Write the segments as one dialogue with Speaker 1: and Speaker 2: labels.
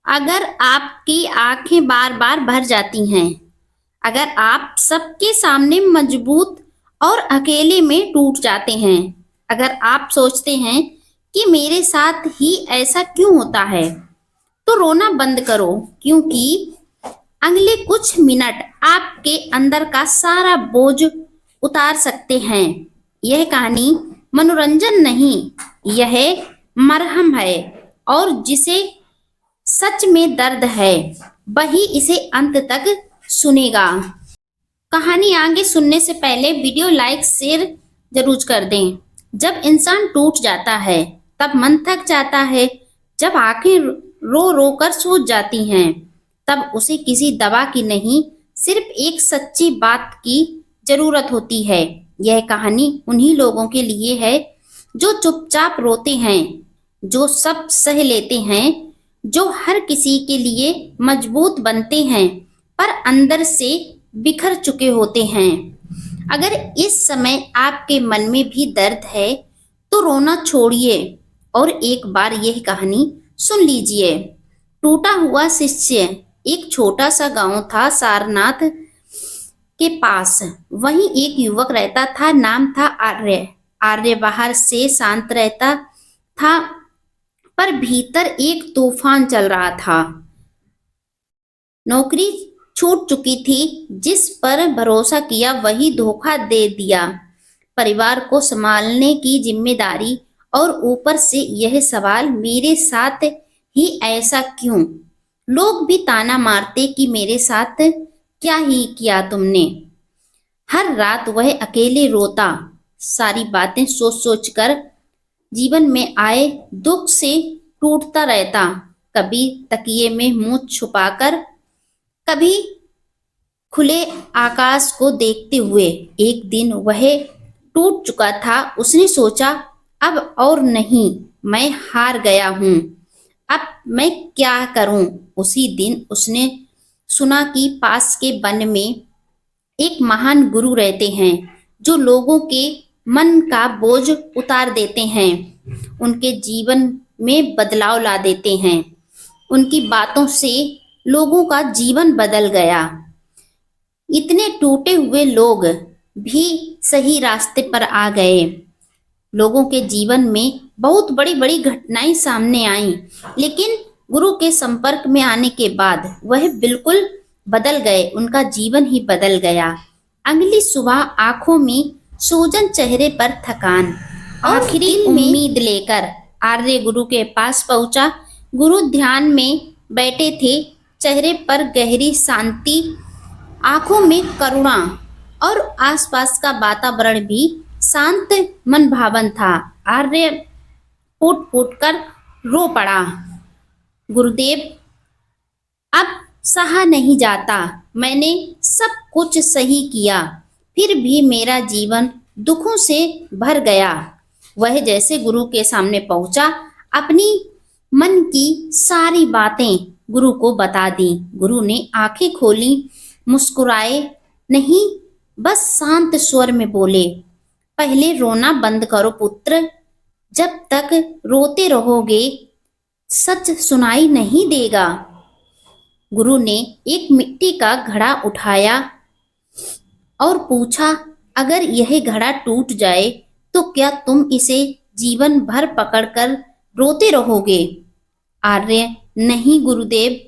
Speaker 1: अगर आपकी आंखें बार बार भर जाती हैं, अगर आप सबके सामने मजबूत और अकेले में टूट जाते हैं, अगर आप सोचते हैं कि मेरे साथ ही ऐसा क्यों होता है, तो रोना बंद करो, क्योंकि अगले कुछ मिनट आपके अंदर का सारा बोझ उतार सकते हैं। यह कहानी मनोरंजन नहीं, यह मरहम है, और जिसे सच में दर्द है वही इसे अंत तक सुनेगा। कहानी आगे सुनने से पहले वीडियो लाइक शेयर जरूर कर दें। जब इंसान टूट जाता है तब मन थक जाता है, जब आंखें रो रो कर सूज जाती हैं तब उसे किसी दवा की नहीं, सिर्फ एक सच्ची बात की जरूरत होती है। यह कहानी उन्हीं लोगों के लिए है जो चुपचाप रोते हैं, जो सब सह लेते हैं, जो हर किसी के लिए मजबूत बनते हैं पर अंदर से बिखर चुके होते हैं। अगर इस समय आपके मन में भी दर्द है तो रोना छोड़िए और एक बार यह कहानी सुन लीजिए। टूटा हुआ शिष्य। एक छोटा सा गांव था सारनाथ के पास। वहीं एक युवक रहता था, नाम था आर्य। आर्य बाहर से शांत रहता था पर भीतर एक तूफान चल रहा था। नौकरी छूट चुकी थी, जिस पर भरोसा किया वही धोखा दे दिया। परिवार को संभालने की जिम्मेदारी, और ऊपर से यह सवाल, मेरे साथ ही ऐसा क्यों? लोग भी ताना मारते कि मेरे साथ क्या ही किया तुमने। हर रात वह अकेले रोता, सारी बातें सोच सोच कर, जीवन में आए दुख से टूटता रहता। कभी तकिए में मुंह छुपाकर, कभी खुले आकाश को देखते हुए। एक दिन वह टूट चुका था। उसने सोचा, अब और नहीं, मैं हार गया हूं, अब मैं क्या करूं? उसी दिन उसने सुना कि पास के वन में एक महान गुरु रहते हैं जो लोगों के मन का बोझ उतार देते हैं, उनके जीवन में बदलाव ला देते हैं। उनकी बातों से लोगों का जीवन बदल गया। इतने टूटे हुए लोग भी सही रास्ते पर आ गए। लोगों के जीवन में बहुत बड़ी बड़ी घटनाएं सामने आईं, लेकिन गुरु के संपर्क में आने के बाद वह बिल्कुल बदल गए। उनका जीवन ही बदल गया। अगली सुबह आंखों में सूजन, चेहरे पर थकान, आखिरी उम्मीद लेकर आर्य गुरु के पास पहुंचा। गुरु ध्यान में बैठे थे, चेहरे पर गहरी शांति, आंखों में करुणा, और आसपास का वातावरण भी शांत मन भावन था। आर्य फूट फूट कर रो पड़ा, गुरुदेव, अब सहा नहीं जाता। मैंने सब कुछ सही किया, फिर भी मेरा जीवन दुखों से भर गया। वह जैसे गुरु के सामने पहुंचा, अपनी मन की सारी बातें गुरु को बता दी। गुरु ने आंखें खोली, मुस्कुराए नहीं, बस शांत स्वर में बोले, पहले रोना बंद करो पुत्र। जब तक रोते रहोगे सच सुनाई नहीं देगा। गुरु ने एक मिट्टी का घड़ा उठाया और पूछा, अगर यह घड़ा टूट जाए तो क्या तुम इसे जीवन भर पकड़कर रोते रहोगे? आर्य, नहीं गुरुदेव,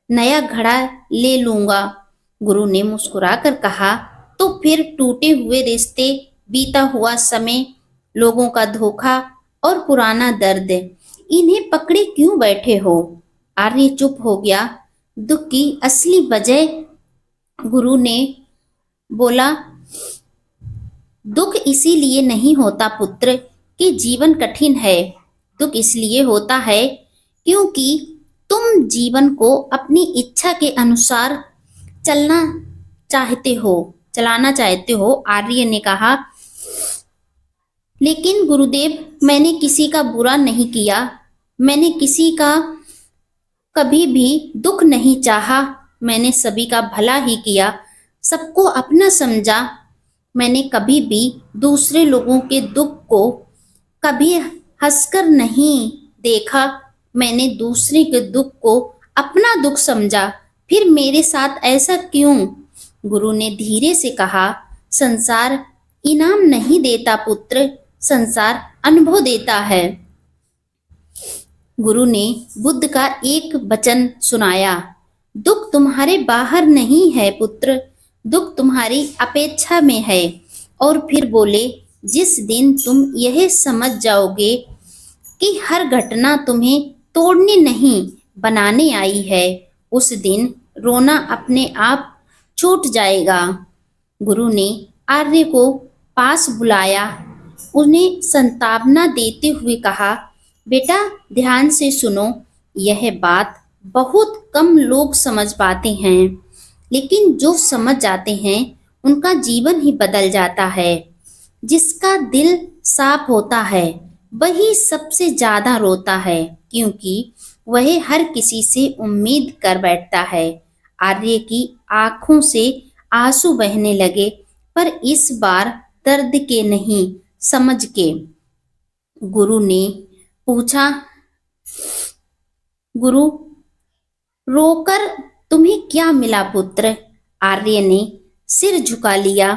Speaker 1: नया घड़ा ले लूंगा। गुरु ने मुस्कुराकर कहा, तो फिर टूटे हुए रिश्ते, बीता हुआ समय, लोगों का धोखा और पुराना दर्द, इन्हें पकड़े क्यों बैठे हो? आर्य चुप हो गया। दुख की असली वजह, गुरु ने बोला, दुख इसीलिए नहीं होता पुत्र कि जीवन कठिन है। दुख इसलिए होता है क्योंकि तुम जीवन को अपनी इच्छा के अनुसार चलाना चाहते हो। आर्य ने कहा, लेकिन गुरुदेव, मैंने किसी का बुरा नहीं किया, मैंने किसी का कभी भी दुख नहीं चाहा, मैंने सभी का भला ही किया, सबको अपना समझा। मैंने कभी भी दूसरे लोगों के दुख को कभी हंसकर नहीं देखा, मैंने दूसरे के दुख को अपना दुख समझा, फिर मेरे साथ ऐसा क्यों? गुरु ने धीरे से कहा, संसार इनाम नहीं देता पुत्र, संसार अनुभव देता है। गुरु ने बुद्ध का एक वचन सुनाया, दुख तुम्हारे बाहर नहीं है पुत्र, दुख तुम्हारी अपेक्षा में है। और फिर बोले, जिस दिन तुम यह समझ जाओगे कि हर घटना तुम्हें तोड़ने नहीं बनाने आई है, उस दिन रोना अपने आप छूट जाएगा। गुरु ने आर्य को पास बुलाया, उन्हें सांत्वना देते हुए कहा, बेटा ध्यान से सुनो, यह बात बहुत कम लोग समझ पाते हैं, लेकिन जो समझ जाते हैं उनका जीवन ही बदल जाता है। जिसका दिल साफ होता है वही सबसे ज्यादा रोता है, क्योंकि वह हर किसी से उम्मीद कर बैठता है। आर्य की आंखों से आंसू बहने लगे, पर इस बार दर्द के नहीं, समझ के। गुरु ने पूछा, गुरु रोकर तुम्हें क्या मिला पुत्र? आर्य ने सिर झुका लिया।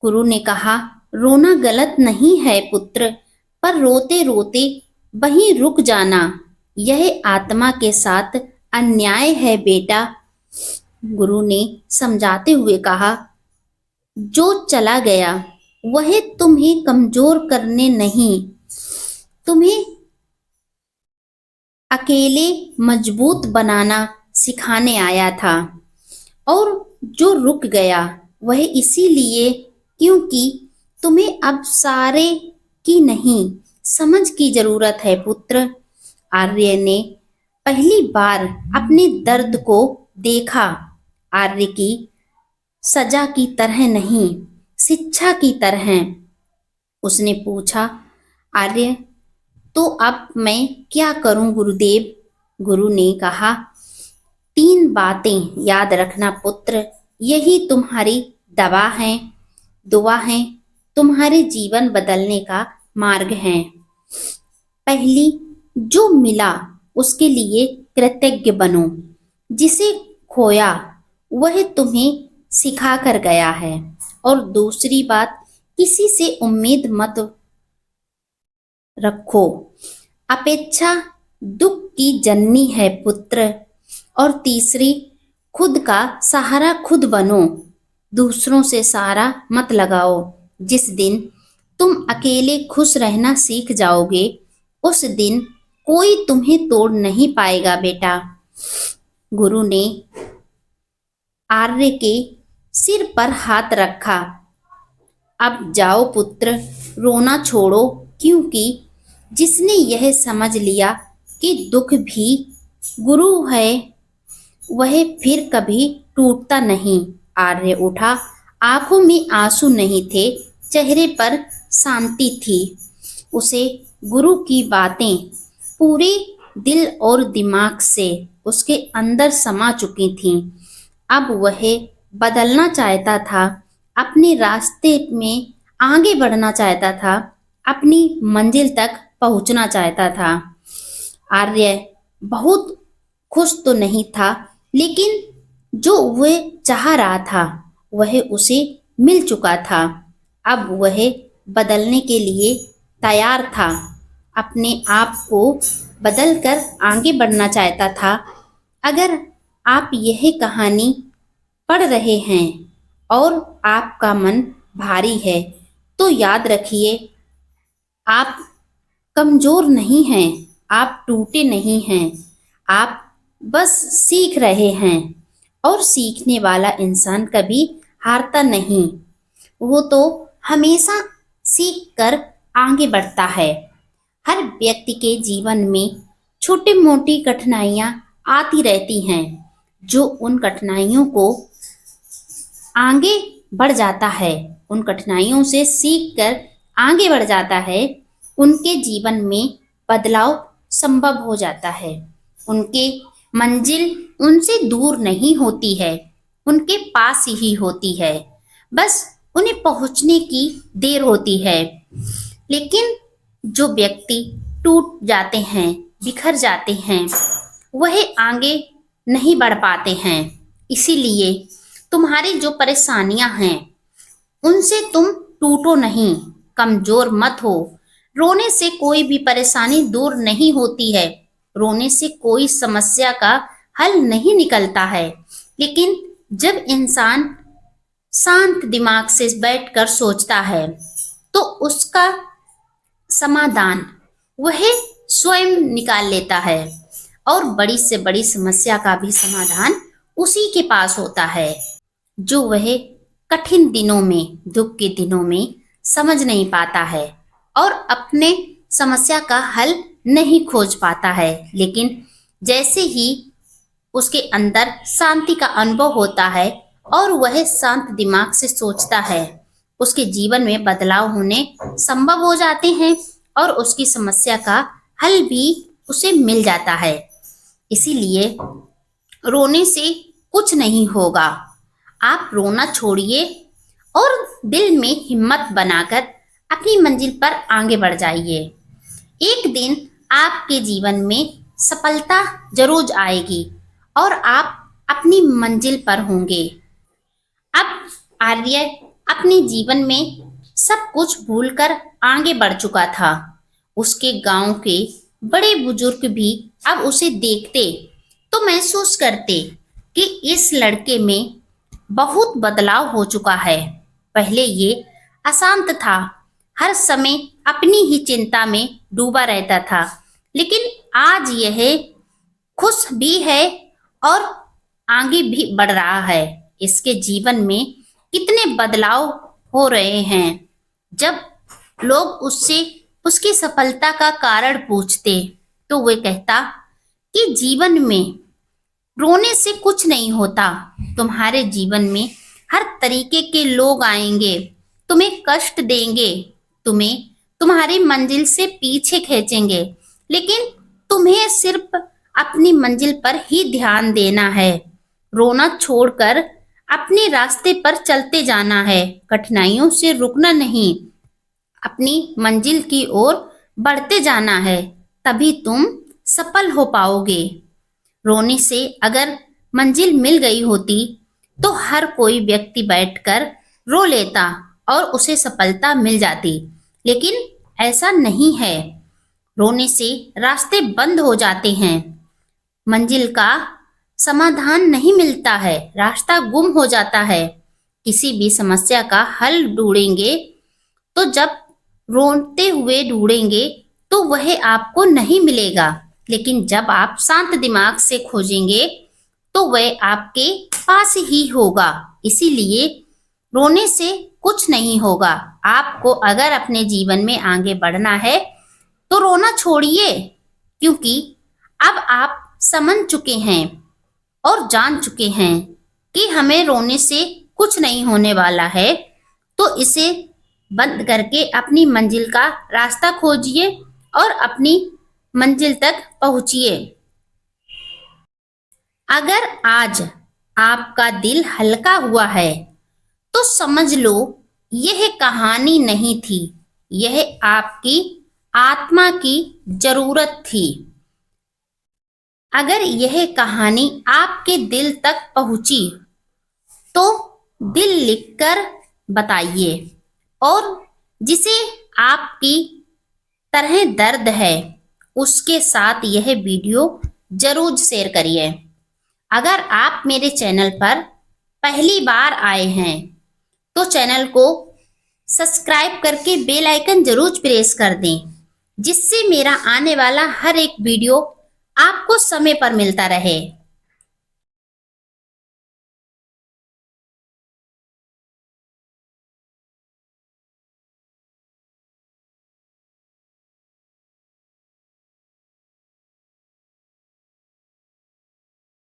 Speaker 1: गुरु ने कहा, रोना गलत नहीं है पुत्र, पर रोते रोते वहीं रुक जाना यह आत्मा के साथ अन्याय है बेटा। गुरु ने समझाते हुए कहा, जो चला गया वह तुम्हें कमजोर करने नहीं, तुम्हें अकेले मजबूत बनाना सिखाने आया था। और जो रुक गया वह इसीलिए क्योंकि तुम्हें अब सारे की नहीं, समझ की जरूरत है पुत्र। आर्य ने पहली बार अपने दर्द को देखा, आर्य की सजा की तरह नहीं, शिक्षा की तरह। उसने पूछा, आर्य तो अब मैं क्या करूं गुरुदेव? गुरु ने कहा, 3 बातें याद रखना पुत्र, यही तुम्हारी दवा है, दुआ है, तुम्हारे जीवन बदलने का मार्ग है। पहली, जो मिला उसके लिए कृतज्ञ बनो, जिसे खोया वह तुम्हें सिखा कर गया है। और दूसरी बात, किसी से उम्मीद मत रखो, अपेक्षा दुख की जननी है पुत्र। और तीसरी, खुद का सहारा खुद बनो, दूसरों से सहारा मत लगाओ। जिस दिन तुम अकेले खुश रहना सीख जाओगे, उस दिन कोई तुम्हें तोड़ नहीं पाएगा बेटा। गुरु ने आर्य के सिर पर हाथ रखा, अब जाओ पुत्र, रोना छोड़ो, क्योंकि जिसने यह समझ लिया कि दुख भी गुरु है वह फिर कभी टूटता नहीं। आर्य उठा, आंखों में आंसू नहीं थे, चेहरे पर शांति थी। उसे गुरु की बातें पूरे दिल और दिमाग से उसके अंदर समा चुकी थीं। अब वह बदलना चाहता था, अपने रास्ते में आगे बढ़ना चाहता था, अपनी मंजिल तक पहुंचना चाहता था। आर्य बहुत खुश तो नहीं था, लेकिन जो वह चाह रहा था वह उसे मिल चुका था। अब वह बदलने के लिए तैयार था, अपने आप को बदलकर आगे बढ़ना चाहता था। अगर आप यह कहानी पढ़ रहे हैं और आपका मन भारी है, तो याद रखिए, आप कमजोर नहीं हैं, आप टूटे नहीं हैं, आप बस सीख रहे हैं। और सीखने वाला इंसान कभी हारता नहीं, वो तो हमेशा सीख कर आगे बढ़ता है। हर व्यक्ति के जीवन में छोटी मोटी कठिनाइयाँ आती रहती हैं, जो उन कठिनाइयों को आगे बढ़ जाता है, उन कठिनाइयों से सीख कर आगे बढ़ जाता है, उनके जीवन में बदलाव संभव हो जाता है। उनके मंजिल उनसे दूर नहीं होती है, उनके पास ही होती है, बस उन्हें पहुंचने की देर होती है। लेकिन जो व्यक्ति टूट जाते हैं, बिखर जाते हैं, वह आगे नहीं बढ़ पाते हैं। इसीलिए तुम्हारी जो परेशानियां हैं उनसे तुम टूटो नहीं, कमजोर मत हो। रोने से कोई भी परेशानी दूर नहीं होती है, रोने से कोई समस्या का हल नहीं निकलता है। लेकिन जब इंसान शांत दिमाग से बैठकर सोचता है तो उसका समाधान वह स्वयं निकाल लेता है, और बड़ी से बड़ी समस्या का भी समाधान उसी के पास होता है, जो वह कठिन दिनों में, दुख के दिनों में समझ नहीं पाता है और अपने समस्या का हल नहीं खोज पाता है। लेकिन जैसे ही उसके अंदर शांति का अनुभव होता है और वह शांत दिमाग से सोचता है, उसके जीवन में बदलाव होने संभव हो जाते हैं और उसकी समस्या का हल भी उसे मिल जाता है। इसीलिए रोने से कुछ नहीं होगा, आप रोना छोड़िए और दिल में हिम्मत बनाकर अपनी मंजिल पर आगे बढ़ जाइए। एक दिन आपके जीवन में सफलता जरूर आएगी और आप अपनी मंजिल पर होंगे। अब आर्य अपने जीवन में सब कुछ भूलकर आगे बढ़ चुका था। उसके गांव के बड़े बुजुर्ग भी अब उसे देखते तो महसूस करते कि इस लड़के में बहुत बदलाव हो चुका है। पहले ये अशांत था, हर समय अपनी ही चिंता में डूबा रहता था, लेकिन आज यह खुश भी है और आगे भी बढ़ रहा है। इसके जीवन में कितने बदलाव हो रहे हैं। जब लोग उससे उसकी सफलता का कारण पूछते तो वह कहता कि जीवन में रोने से कुछ नहीं होता, तुम्हारे जीवन में हर तरीके के लोग आएंगे, तुम्हें कष्ट देंगे, तुम्हें तुम्हारी मंजिल से पीछे खींचेंगे, लेकिन तुम्हें सिर्फ अपनी मंजिल पर ही ध्यान देना है। रोना छोड़कर अपने रास्ते पर चलते जाना है, कठिनाइयों से रुकना नहीं, अपनी मंजिल की ओर बढ़ते जाना है, तभी तुम सफल हो पाओगे। रोने से अगर मंजिल मिल गई होती तो हर कोई व्यक्ति बैठकर रो लेता और उसे सफलता मिल जाती, लेकिन ऐसा नहीं है। रोने से रास्ते बंद हो जाते हैं, मंजिल का समाधान नहीं मिलता है, रास्ता गुम हो जाता है। किसी भी समस्या का हल ढूंढेंगे तो जब रोते हुए ढूंढेंगे तो वह आपको नहीं मिलेगा, लेकिन जब आप शांत दिमाग से खोजेंगे तो वह आपके पास ही होगा। इसीलिए रोने से कुछ नहीं होगा। आपको अगर अपने जीवन में आगे बढ़ना है तो रोना छोड़िए, क्योंकि अब आप समझ चुके हैं और जान चुके हैं कि हमें रोने से कुछ नहीं होने वाला है। तो इसे बंद करके अपनी मंजिल का रास्ता खोजिए और अपनी मंजिल तक पहुंचिए। अगर आज आपका दिल हल्का हुआ है तो समझ लो यह कहानी नहीं थी, यह आपकी आत्मा की जरूरत थी। अगर यह कहानी आपके दिल तक पहुंची तो दिल लिखकर बताइए, और जिसे आपकी तरह दर्द है उसके साथ यह वीडियो जरूर शेयर करिए। अगर आप मेरे चैनल पर पहली बार आए हैं तो चैनल को सब्सक्राइब करके बेल आइकन जरूर प्रेस कर दें, जिससे मेरा आने वाला हर एक वीडियो आपको समय पर मिलता रहे।